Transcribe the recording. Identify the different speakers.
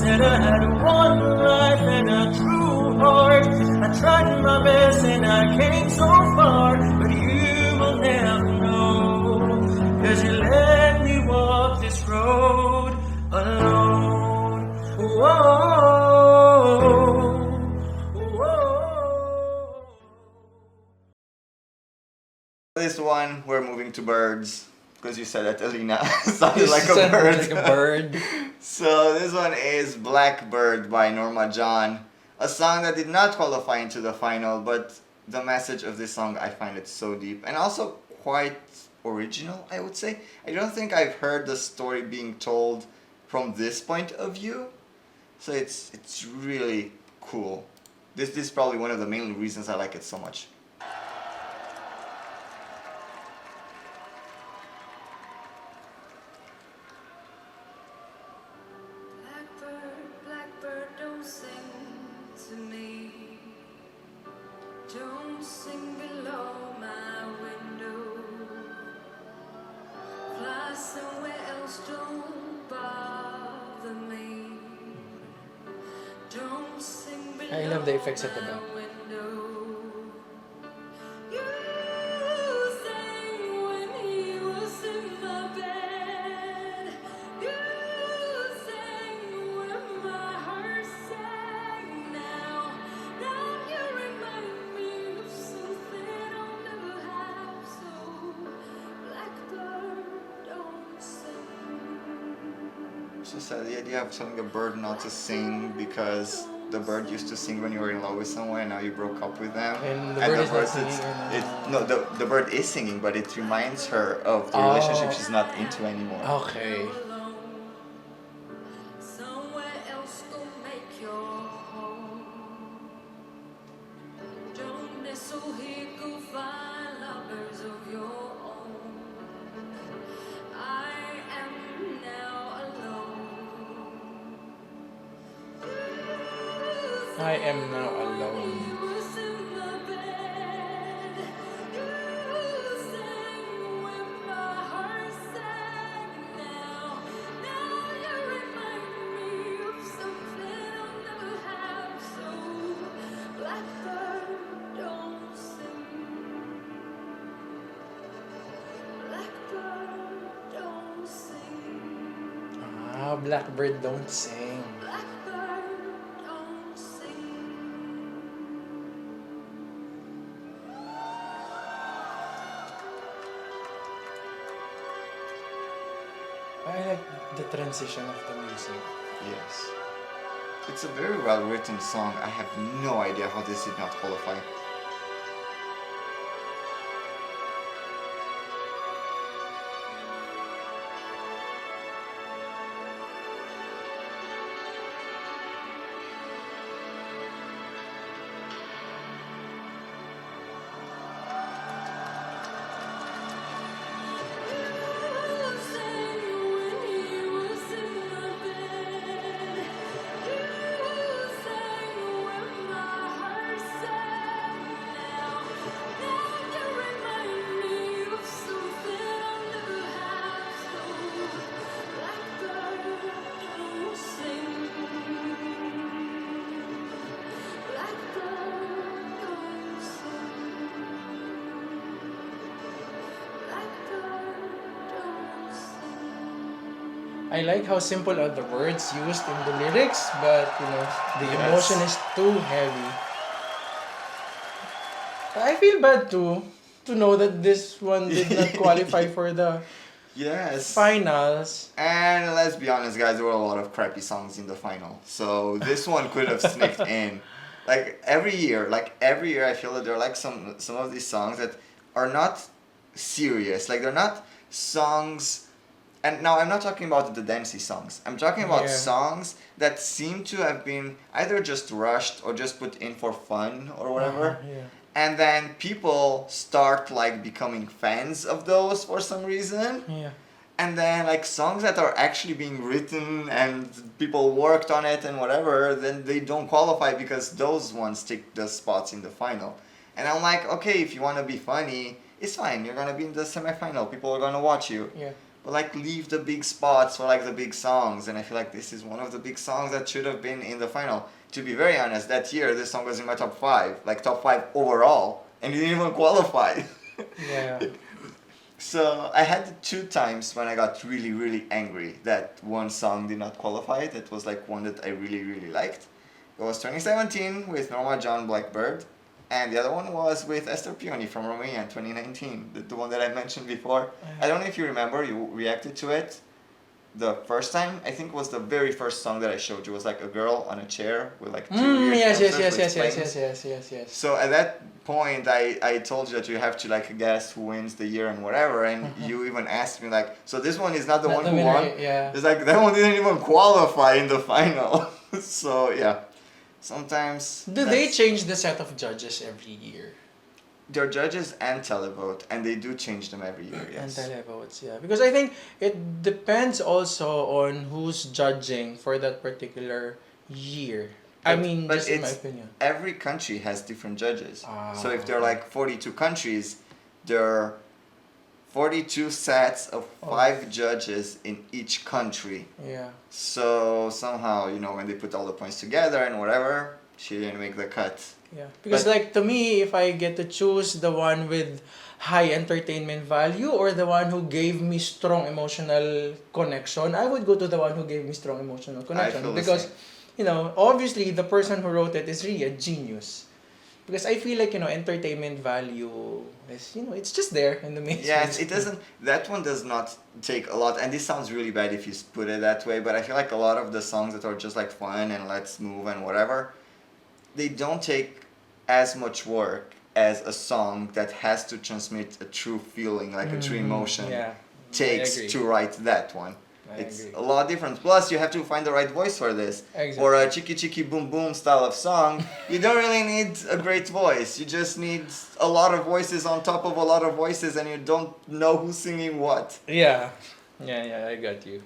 Speaker 1: said I had one life and a true heart. I tried my best and I came so far, but you will never know, 'cause you let me walk this road alone. Whoa.
Speaker 2: This one, we're moving to birds, because you said that Alina sounded like a bird.
Speaker 3: Like a bird.
Speaker 2: So this one is Blackbird by Norma John, a song that did not qualify into the final, but the message of this song, I find it so deep and also quite original, I would say. I don't think I've heard the story being told from this point of view, so it's really cool. This is probably one of the main reasons I like it so much.
Speaker 4: Blackbird, don't sing to me. Don't sing below my window. Fly somewhere else, don't bother me. Don't sing below
Speaker 3: I love the effects at the back.
Speaker 4: my window. You sang when he was in my bed. You sang when my heart sang. Now you remind me of something I'll never have. So Blackbird, don't sing.
Speaker 2: So sad, the idea of telling a bird not to sing because the bird used to sing when you were in love with someone and now you broke up with them.
Speaker 3: And the bird is not singing
Speaker 2: the bird is singing, but it reminds her of the relationship she's not into anymore.
Speaker 3: Okay.
Speaker 4: Somewhere else go make your home. Don't nestle here, go find lovers of your own. I am now alone.
Speaker 3: I am now alone.
Speaker 4: You was in my bed. You sang when my heart sang. Now you remind me of something I'll never have. So Blackbird, don't sing. Blackbird, don't sing.
Speaker 3: Blackbird don't sing.
Speaker 4: Blackbird, don't sing.
Speaker 3: I like the transition of the music.
Speaker 2: Yes. It's a very well written song. I have no idea how this did not qualify.
Speaker 3: I like how simple are the words used in the lyrics, but the
Speaker 2: Yes.
Speaker 3: emotion is too heavy. I feel bad too to know that this one did not qualify for the
Speaker 2: Yes.
Speaker 3: finals.
Speaker 2: And let's be honest, guys, there were a lot of crappy songs in the final. So this one could have sneaked in. Every year, I feel that there are some of these songs that are not serious. They're not songs. And now I'm not talking about the dancey songs. I'm talking about songs that seem to have been either just rushed or just put in for fun or whatever. And then people start becoming fans of those for some reason.
Speaker 3: Yeah.
Speaker 2: And then songs that are actually being written and people worked on it and whatever, then they don't qualify because those ones take the spots in the final. And I'm like, okay, if you want to be funny, it's fine. You're going to be in the semifinal. People are going to watch you.
Speaker 3: Yeah.
Speaker 2: but like leave the big spots for like the big songs. And I feel like this is one of the big songs that should have been in the final. To be very honest, that year this song was in my top 5, like top 5 overall, and it didn't even qualify.
Speaker 3: Yeah.
Speaker 2: So I had 2 times when I got really, really angry that one song did not qualify. That was like one that I really, really liked. It was 2017 with Norma, Blackbird, and the other one was with Esther Pioni from Romania in 2019, the one that I mentioned before. I don't know if you remember, you reacted to it. The first time, I think, was the very first song that I showed you. It was like a girl on a chair with like 2 weird
Speaker 3: Yes,
Speaker 2: dancers
Speaker 3: yes,
Speaker 2: with
Speaker 3: yes, yes,
Speaker 2: flames.
Speaker 3: yes.
Speaker 2: So at that point, I told you that you have to like guess who wins the year and whatever, and you even asked me like, so this one is not the
Speaker 3: Not
Speaker 2: one
Speaker 3: the
Speaker 2: who
Speaker 3: winner,
Speaker 2: won?
Speaker 3: yeah.
Speaker 2: It's like, that one didn't even qualify in the final. So yeah, sometimes...
Speaker 3: Do they change the set of judges every year?
Speaker 2: They're judges and televote, and they do change them every year, yes.
Speaker 3: And televotes, yeah. Because I think it depends also on who's judging for that particular year. I mean,
Speaker 2: but
Speaker 3: just in my
Speaker 2: it's-
Speaker 3: opinion.
Speaker 2: Every country has different judges. So if there are
Speaker 3: Ah.
Speaker 2: like 42 countries, there are 42 sets of 5 judges in each country.
Speaker 3: Yeah.
Speaker 2: So somehow, you know, when they put all the points together and whatever, she didn't make the cut.
Speaker 3: Yeah. Because
Speaker 2: But-
Speaker 3: like to me, if I get to choose the one with high entertainment value or the one who gave me strong emotional connection, I would go to the one who gave me strong emotional connection.
Speaker 2: feel the
Speaker 3: Because,
Speaker 2: same.
Speaker 3: you know, obviously the person who wrote it is really a genius. Because I feel like, you know, entertainment value is, you know, it's just there in the mainstream.
Speaker 2: Yes, it doesn't. That one does not take a lot, and this sounds really bad if you put it that way. But I feel like a lot of the songs that are just like fun and let's move and whatever, they don't take as much work as a song that has to transmit a true feeling, like a true emotion,
Speaker 3: Yeah.
Speaker 2: takes
Speaker 3: I agree.
Speaker 2: to write that one.
Speaker 3: I
Speaker 2: It's
Speaker 3: agree.
Speaker 2: a lot different. Plus, you have to find the right voice for this.
Speaker 3: Exactly.
Speaker 2: Or a chiki chiki boom boom style of song. You don't really need a great voice. You just need a lot of voices on top of a lot of voices, and you don't know who's singing what.
Speaker 3: Yeah. Yeah, I got you.